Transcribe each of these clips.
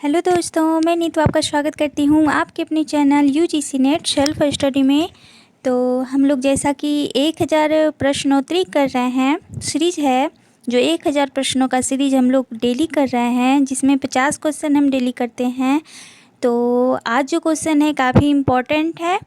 Hello दोस्तों, मैं नीतू आपका स्वागत करती हूँ आपके अपने channel UGC net self study में। तो हम लोग जैसा कि 1000 प्रश्नोत्तरी कर रहे हैं, सीरीज है जो 1000 प्रश्नों का सीरीज हम लोग डेली कर रहे हैं, जिसमें 50 क्वेश्चन हम डेली करते हैं। तो आज जो क्वेश्चन है काफ़ी इम्पोर्टेंट है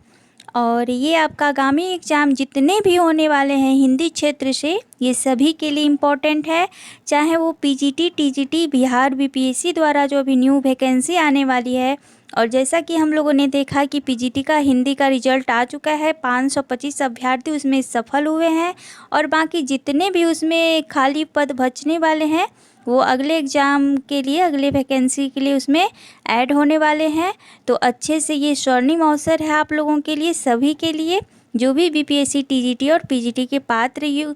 और ये आपका आगामी एग्ज़ाम जितने भी होने वाले हैं हिंदी क्षेत्र से, ये सभी के लिए इम्पोर्टेंट है। चाहे वो पीजीटी, टीजीटी, बिहार बीपीएससी द्वारा जो अभी न्यू वैकेंसी आने वाली है, और जैसा कि हम लोगों ने देखा कि पीजीटी का हिंदी का रिजल्ट आ चुका है, 525 अभ्यर्थी उसमें सफल हुए हैं और बाकी जितने भी उसमें खाली पद बचने वाले हैं वो अगले एग्ज़ाम के लिए, अगले वैकेंसी के लिए उसमें ऐड होने वाले हैं। तो अच्छे से ये स्वर्णिम अवसर है आप लोगों के लिए, सभी के लिए जो भी बीपीएससी, टीजीटी और पीजीटी के पात्र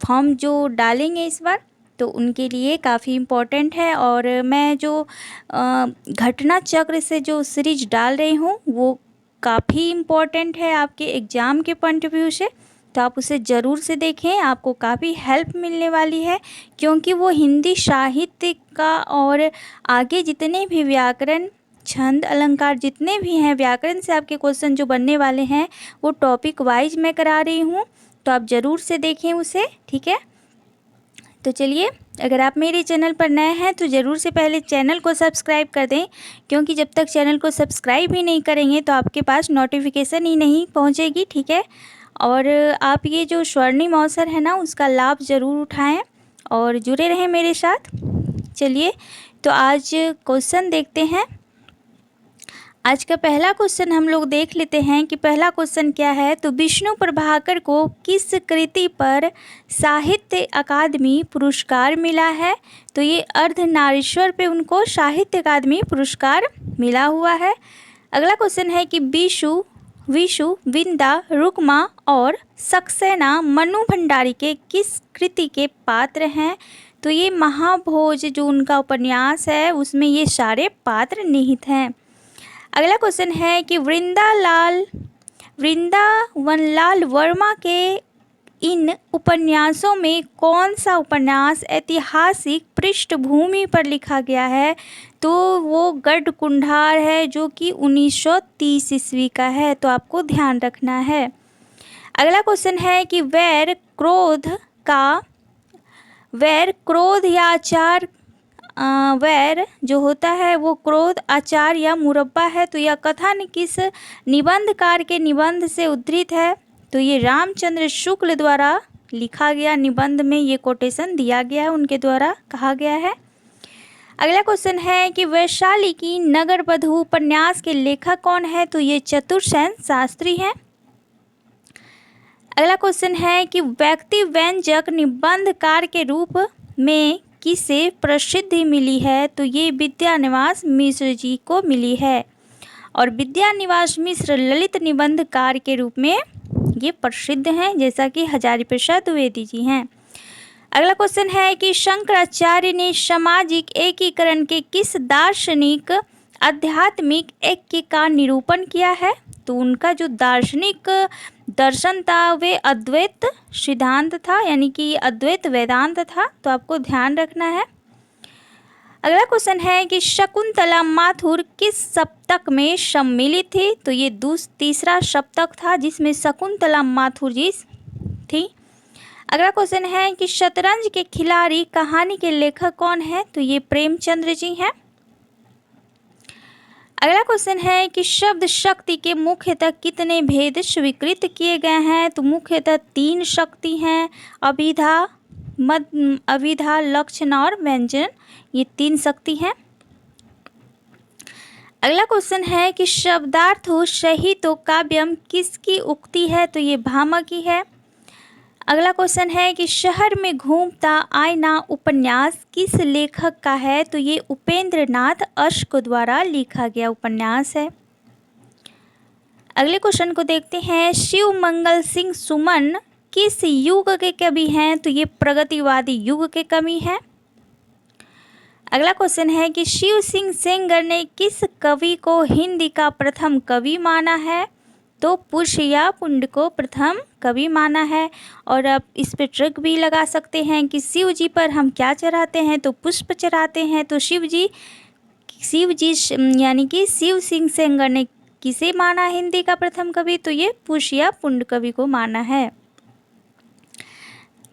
फॉर्म जो डालेंगे इस बार, तो उनके लिए काफ़ी इम्पोर्टेंट है। और मैं जो घटना चक्र से जो सीरीज डाल रही हूँ वो काफ़ी इम्पोर्टेंट है आपके एग्ज़ाम के पॉइंट ऑफ व्यू से, तो आप उसे ज़रूर से देखें, आपको काफ़ी हेल्प मिलने वाली है। क्योंकि वो हिंदी साहित्य का और आगे जितने भी व्याकरण, छंद, अलंकार जितने भी हैं, व्याकरण से आपके क्वेश्चन जो बनने वाले हैं वो टॉपिक वाइज मैं करा रही हूँ, तो आप ज़रूर से देखें उसे, ठीक है। तो चलिए, अगर आप मेरे चैनल पर नए हैं तो ज़रूर से पहले चैनल को सब्सक्राइब कर दें, क्योंकि जब तक चैनल को सब्सक्राइब ही नहीं करेंगे तो आपके पास नोटिफिकेशन ही नहीं पहुंचेगी, ठीक है। और आप ये जो स्वर्णिम अवसर है ना, उसका लाभ ज़रूर उठाएं और जुड़े रहें मेरे साथ। चलिए, तो आज क्वेश्चन देखते हैं। आज का पहला क्वेश्चन हम लोग देख लेते हैं कि पहला क्वेश्चन क्या है। तो विष्णु प्रभाकर को किस कृति पर साहित्य अकादमी पुरस्कार मिला है? तो ये अर्धनारीश्वर पे उनको साहित्य अकादमी पुरस्कार मिला हुआ है। अगला क्वेश्चन है कि विशु, विंदा, रुक्मा और सक्सेना मनु भंडारी के किस कृति के पात्र हैं? तो ये महाभोज जो उनका उपन्यास है उसमें ये सारे पात्र निहित हैं। अगला क्वेश्चन है कि वृंदावनलाल वर्मा के इन उपन्यासों में कौन सा उपन्यास ऐतिहासिक पृष्ठभूमि पर लिखा गया है? तो वो गढ़ कुंडार है, जो कि 1930 ईस्वी का है, तो आपको ध्यान रखना है। अगला क्वेश्चन है कि वैर क्रोध या आचार, वैर जो होता है वो क्रोध, आचार या मुरब्बा है, तो यह कथन किस निबंधकार के निबंध से उद्धृत है? तो ये रामचंद्र शुक्ल द्वारा लिखा गया निबंध में ये कोटेशन दिया गया है, उनके द्वारा कहा गया है। अगला क्वेश्चन है कि वैशाली की नगर बधू उपन्यास के लेखक कौन है? तो ये चतुरसेन शास्त्री हैं। अगला क्वेश्चन है कि व्यक्ति व्यंजक निबंधकार के रूप में किसे प्रसिद्धि मिली है? तो ये विद्यानिवास मिश्र जी को मिली है, और विद्यानिवास मिश्र ललित निबंधकार के रूप में ये प्रसिद्ध हैं, जैसा कि हजारी प्रसाद द्विवेदी जी हैं। अगला क्वेश्चन है कि शंकराचार्य ने सामाजिक एकीकरण के किस दार्शनिक आध्यात्मिक ऐक्य का निरूपण किया है? तो उनका जो दार्शनिक दर्शन था वे अद्वैत सिद्धांत था, यानी कि अद्वैत वेदांत था, तो आपको ध्यान रखना है। अगला क्वेश्चन है कि शकुंतला माथुर किस सप्तक में सम्मिलित थी? तो ये तीसरा सप्तक था जिसमें शकुंतला माथुर जी थी। अगला क्वेश्चन है कि शतरंज के खिलाड़ी कहानी के लेखक कौन है? तो ये प्रेमचंद्र जी हैं। अगला क्वेश्चन है कि शब्द शक्ति के मुख्यतः कितने भेद स्वीकृत किए गए हैं? तो मुख्यतः 3 शक्ति हैं, अभिधा, लक्षण और व्यंजन, ये 3 शक्ति हैं। अगला क्वेश्चन है कि शब्दार्थो सहितो काव्यम किसकी उक्ति है? तो ये भामह की है। अगला क्वेश्चन है कि शहर में घूमता आईना उपन्यास किस लेखक का है? तो ये उपेंद्र नाथ अश्क द्वारा लिखा गया उपन्यास है। अगले क्वेश्चन को देखते हैं। शिव मंगल सिंह सुमन किस युग के कवि हैं? तो ये प्रगतिवादी युग के कवि हैं। अगला क्वेश्चन है कि शिव सिंह सेंगर ने किस कवि को हिंदी का प्रथम कवि माना है? तो पुष्य या पुंड को प्रथम कवि माना है। और आप इस पे ट्रिक भी लगा सकते हैं कि शिव जी पर हम क्या चढ़ाते हैं? तो पुष्प चढ़ाते हैं। तो शिव जी शिव जी यानी कि शिव सिंह सेंगर ने किसे माना हिंदी का प्रथम कवि? तो ये पुष्या पुंड कवि को माना है।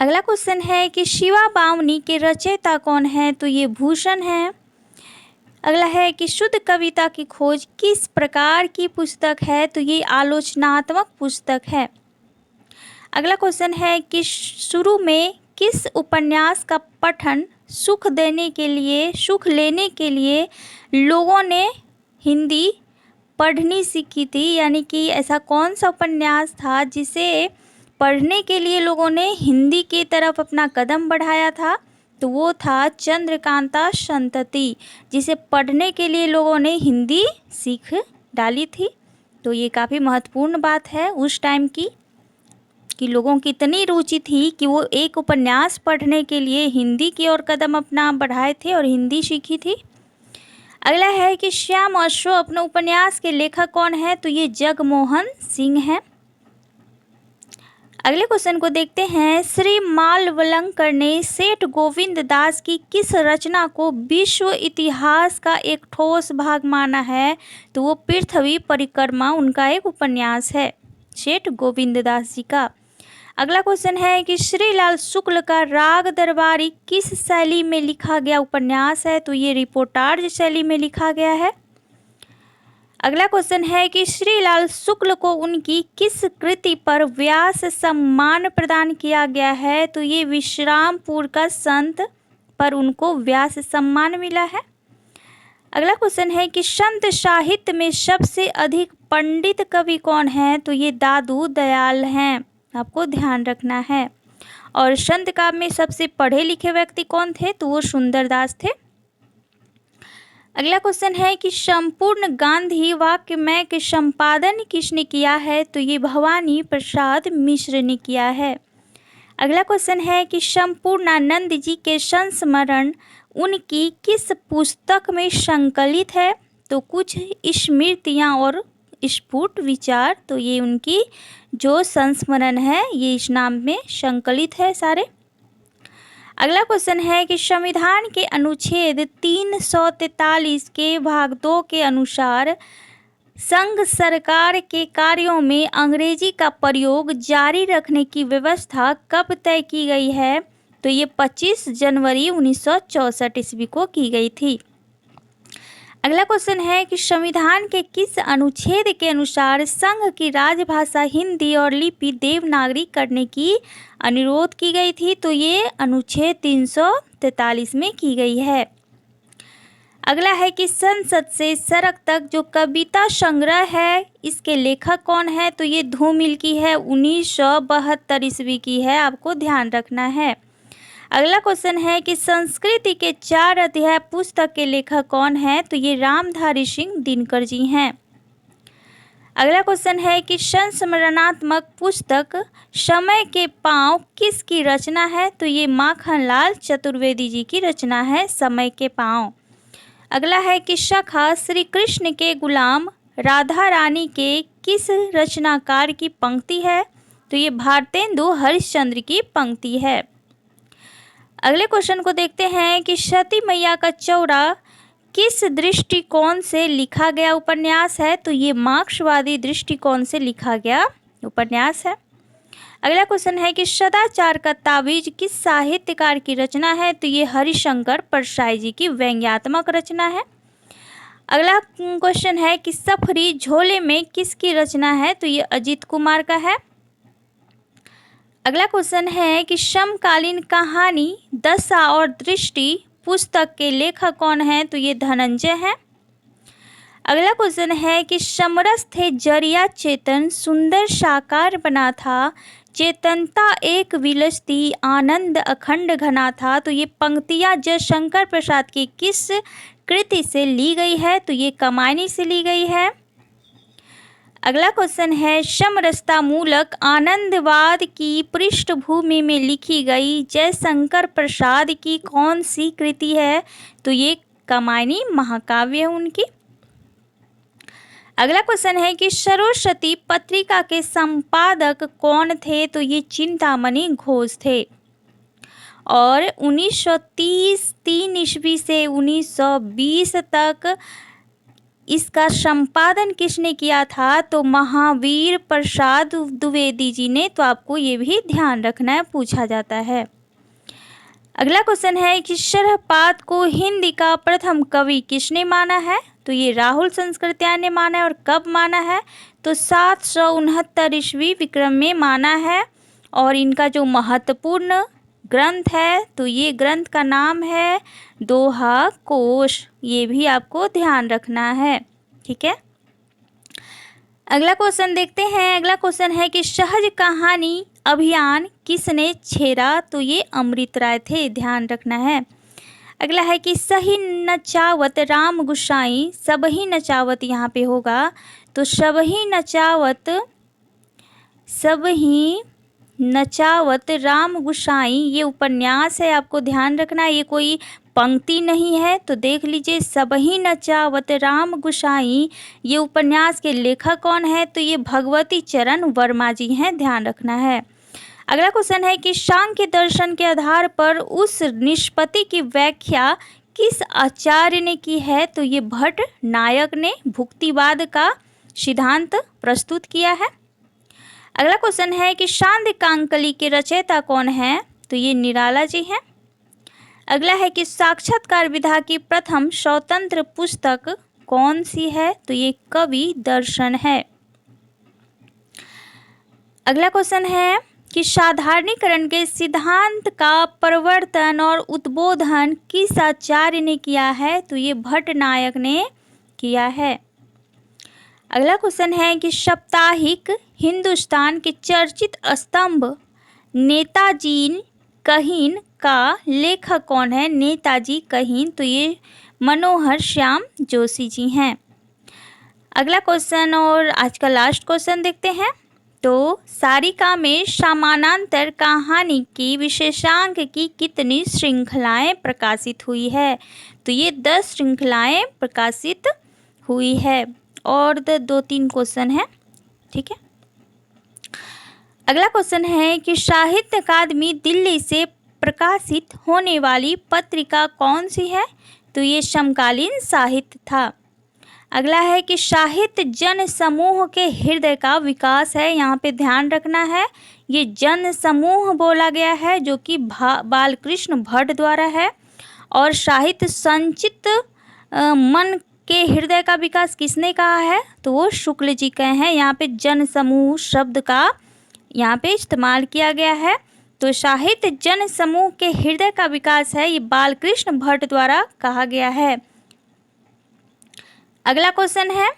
अगला क्वेश्चन है कि शिवा बावनी के रचयिता कौन है? तो ये भूषण है। अगला है कि शुद्ध कविता की खोज किस प्रकार की पुस्तक है? तो ये आलोचनात्मक पुस्तक है। अगला क्वेश्चन है कि शुरू में किस उपन्यास का पठन सुख लेने के लिए लोगों ने हिंदी पढ़नी सीखी थी? यानी कि ऐसा कौन सा उपन्यास था जिसे पढ़ने के लिए लोगों ने हिंदी की तरफ अपना कदम बढ़ाया था? तो वो था चंद्रकांता संतति, जिसे पढ़ने के लिए लोगों ने हिंदी सीख डाली थी। तो ये काफ़ी महत्वपूर्ण बात है उस टाइम की, कि लोगों की इतनी रुचि थी कि वो एक उपन्यास पढ़ने के लिए हिंदी की ओर कदम अपना बढ़ाए थे और हिंदी सीखी थी। अगला है कि श्याम अश्व अपने उपन्यास के लेखक कौन है? तो ये जगमोहन सिंह हैं। अगले क्वेश्चन को देखते हैं। श्री मालवलंकर ने सेठ गोविंद दास की किस रचना को विश्व इतिहास का एक ठोस भाग माना है? तो वो पृथ्वी परिक्रमा उनका एक उपन्यास है, सेठ गोविंद दास जी का। अगला क्वेश्चन है कि श्रीलाल शुक्ल का राग दरबारी किस शैली में लिखा गया उपन्यास है? तो ये रिपोर्टाज शैली में लिखा गया है। अगला क्वेश्चन है कि श्रीलाल शुक्ल को उनकी किस कृति पर व्यास सम्मान प्रदान किया गया है? तो ये विश्रामपुर का संत पर उनको व्यास सम्मान मिला है। अगला क्वेश्चन है कि संत साहित्य में सबसे अधिक पंडित कवि कौन है? तो ये दादू दयाल हैं, आपको ध्यान रखना है। और संत काव्य में सबसे पढ़े लिखे व्यक्ति कौन थे? तो वो सुंदरदास थे। अगला क्वेश्चन है कि संपूर्ण गांधी वाक्यमय के संपादन किसने किया है? तो ये भवानी प्रसाद मिश्र ने किया है। अगला क्वेश्चन है कि संपूर्णानंद जी के संस्मरण उनकी किस पुस्तक में संकलित है? तो कुछ स्मृतियाँ और स्फुट विचार, तो ये उनकी जो संस्मरण है ये इस नाम में संकलित है सारे। अगला क्वेश्चन है कि संविधान के अनुच्छेद 343 के भाग 2 के अनुसार संघ सरकार के कार्यों में अंग्रेजी का प्रयोग जारी रखने की व्यवस्था कब तय की गई है? तो ये 25 जनवरी 1964 ईस्वी को की गई थी। अगला क्वेश्चन है कि संविधान के किस अनुच्छेद के अनुसार संघ की राजभाषा हिंदी और लिपि देवनागरी करने की अनुरोध की गई थी? तो ये अनुच्छेद 343 में की गई है। अगला है कि संसद से सड़क तक जो कविता संग्रह है इसके लेखक कौन है? तो ये धूमिल की है, 1972 ईस्वी की है, आपको ध्यान रखना है। अगला क्वेश्चन है कि संस्कृति के 4 अध्याय पुस्तक के लेखक कौन है? तो ये रामधारी सिंह दिनकर जी हैं। अगला क्वेश्चन है कि संस्मरणात्मक पुस्तक समय के पाँव किसकी रचना है? तो ये माखनलाल चतुर्वेदी जी की रचना है, समय के पाँव। अगला है कि सखा श्री कृष्ण के गुलाम राधा रानी के किस रचनाकार की पंक्ति है? तो ये भारतेंदु हरिश्चंद्र की पंक्ति है। अगले क्वेश्चन को देखते हैं कि सती मैया का चौरा किस दृष्टिकोण से लिखा गया उपन्यास है? तो ये मार्क्सवादी दृष्टिकोण से लिखा गया उपन्यास है। अगला क्वेश्चन है कि सदाचार का तावीज किस साहित्यकार की रचना है? तो ये हरिशंकर परसाई जी की व्यंग्यात्मक रचना है। अगला क्वेश्चन है कि सफरी झोले में किसकी रचना है? तो ये अजीत कुमार का है। अगला क्वेश्चन है कि समकालीन कहानी दशा और दृष्टि पुस्तक के लेखक कौन है? तो ये धनंजय हैं। अगला क्वेश्चन है कि समरस थे जरिया चेतन सुंदर साकार बना था, चेतनता एक विलसती आनंद अखंड घना था। तो ये पंक्तियाँ जयशंकर प्रसाद की किस कृति से ली गई है? तो ये कमायनी से ली गई है। अगला क्वेश्चन है समरसता मूलक आनंदवाद की पृष्ठभूमि में लिखी गई जयशंकर प्रसाद की कौन सी कृति है? तो ये कमायनी महाकाव्य है उनकी। अगला क्वेश्चन है कि सरस्वती पत्रिका के संपादक कौन थे? तो ये चिंतामणि घोष थे। और 1930 ईस्वी से 1920 तक इसका संपादन किसने किया था? तो महावीर प्रसाद द्विवेदी जी ने। तो आपको ये भी ध्यान रखना है, पूछा जाता है। अगला क्वेश्चन है कि शरहपाद को हिंदी का प्रथम कवि किसने माना है? तो ये राहुल संस्कृत्यायन ने माना है। और कब माना है? तो 769 ईस्वी विक्रम में माना है। और इनका जो महत्वपूर्ण ग्रंथ है तो ये ग्रंथ का नाम है दोहा कोश। ये भी आपको ध्यान रखना है, ठीक है। अगला क्वेश्चन देखते हैं। अगला क्वेश्चन है कि सहज कहानी अभियान किसने छेड़ा? तो ये अमृत राय थे, ध्यान रखना है। अगला है कि सही नचावत राम गुसाई, सबही नचावत यहाँ पे होगा। तो सबही नचावत राम गुसाई ये उपन्यास है, आपको ध्यान रखना है, ये कोई पंक्ति नहीं है। तो देख लीजिए, सबही नचावत राम गुसाई ये उपन्यास के लेखक कौन है? तो ये भगवती चरण वर्मा जी हैं, ध्यान रखना है। अगला क्वेश्चन है कि सांख्य दर्शन के आधार पर उस निष्पत्ति की व्याख्या किस आचार्य ने की है? तो ये भट्ट नायक ने भुक्तिवाद का सिद्धांत प्रस्तुत किया है। अगला क्वेश्चन है कि शांतिकांकलि के रचयिता कौन है? तो ये निराला जी हैं। अगला है कि साक्षात्कार विधा की प्रथम स्वतंत्र पुस्तक कौन सी है? तो ये कवि दर्शन है। अगला क्वेश्चन है कि साधारणीकरण के सिद्धांत का प्रवर्तन और उद्बोधन किस आचार्य ने किया है? तो ये भट्ट नायक ने किया है। अगला क्वेश्चन है कि साप्ताहिक हिंदुस्तान के चर्चित स्तंभ नेताजी कहीन का लेखक कौन है? नेताजी कहीन। तो ये मनोहर श्याम जोशी जी हैं। अगला क्वेश्चन और आज का लास्ट क्वेश्चन देखते हैं। तो सारिका में समानांतर कहानी की विशेषांक की कितनी श्रृंखलाएं प्रकाशित हुई है? तो ये 10 श्रृंखलाएं प्रकाशित हुई है। और 2-3 क्वेश्चन है, ठीक है। अगला क्वेश्चन है कि साहित्य अकादमी दिल्ली से प्रकाशित होने वाली पत्रिका कौन सी है? तो ये समकालीन साहित्य था। अगला है कि साहित्य जन समूह के हृदय का विकास है, यहाँ पे ध्यान रखना है। ये जन समूह बोला गया है जो कि बालकृष्ण भट्ट द्वारा है। और साहित्य संचित मन के हृदय का विकास किसने कहा है? तो वो शुक्ल जी कहे हैं। यहाँ पे जन समूह शब्द का यहाँ पे इस्तेमाल किया गया है। तो साहित्य जन समूह के हृदय का विकास है, ये बालकृष्ण भट्ट द्वारा कहा गया है। अगला क्वेश्चन है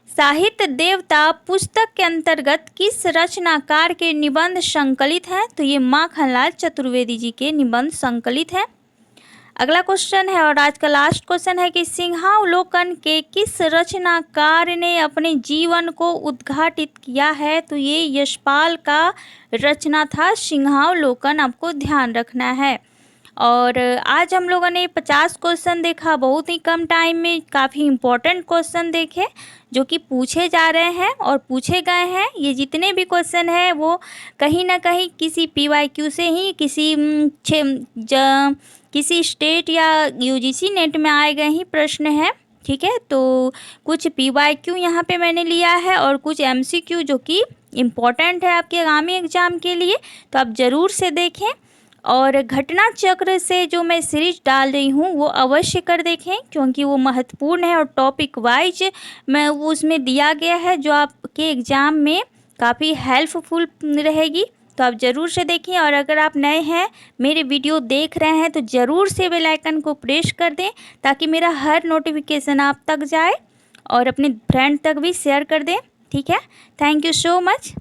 साहित्य देवता पुस्तक के अंतर्गत किस रचनाकार के निबंध संकलित हैं? तो ये माखनलाल चतुर्वेदी जी के निबंध संकलित हैं। अगला क्वेश्चन है और आज का लास्ट क्वेश्चन है कि सिंहावलोकन के किस रचनाकार ने अपने जीवन को उद्घाटित किया है? तो ये यशपाल का रचना था सिंहावलोकन, आपको ध्यान रखना है। और आज हम लोगों ने 50 क्वेश्चन देखा, बहुत ही कम टाइम में काफ़ी इम्पोर्टेंट क्वेश्चन देखे जो कि पूछे जा रहे हैं और पूछे गए हैं। ये जितने भी क्वेश्चन हैं वो कहीं ना कहीं किसी PYQ से ही किसी स्टेट या UGC नेट में आए गए ही प्रश्न हैं, ठीक है। तो कुछ PYQ यहाँ पे मैंने लिया है और कुछ MCQ जो कि इम्पोर्टेंट है आपके आगामी एग्ज़ाम के लिए, तो आप ज़रूर से देखें। और घटना चक्र से जो मैं सीरीज डाल रही हूँ वो अवश्य कर देखें क्योंकि वो महत्वपूर्ण है और टॉपिक वाइज मैं वो उसमें दिया गया है जो आपके एग्ज़ाम में काफ़ी हेल्पफुल रहेगी। तो आप ज़रूर से देखें। और अगर आप नए हैं, मेरे वीडियो देख रहे हैं, तो ज़रूर से बेल आइकन को प्रेस कर दें ताकि मेरा हर नोटिफिकेशन आप तक जाए और अपने फ्रेंड तक भी शेयर कर दें, ठीक है। Thank you so much.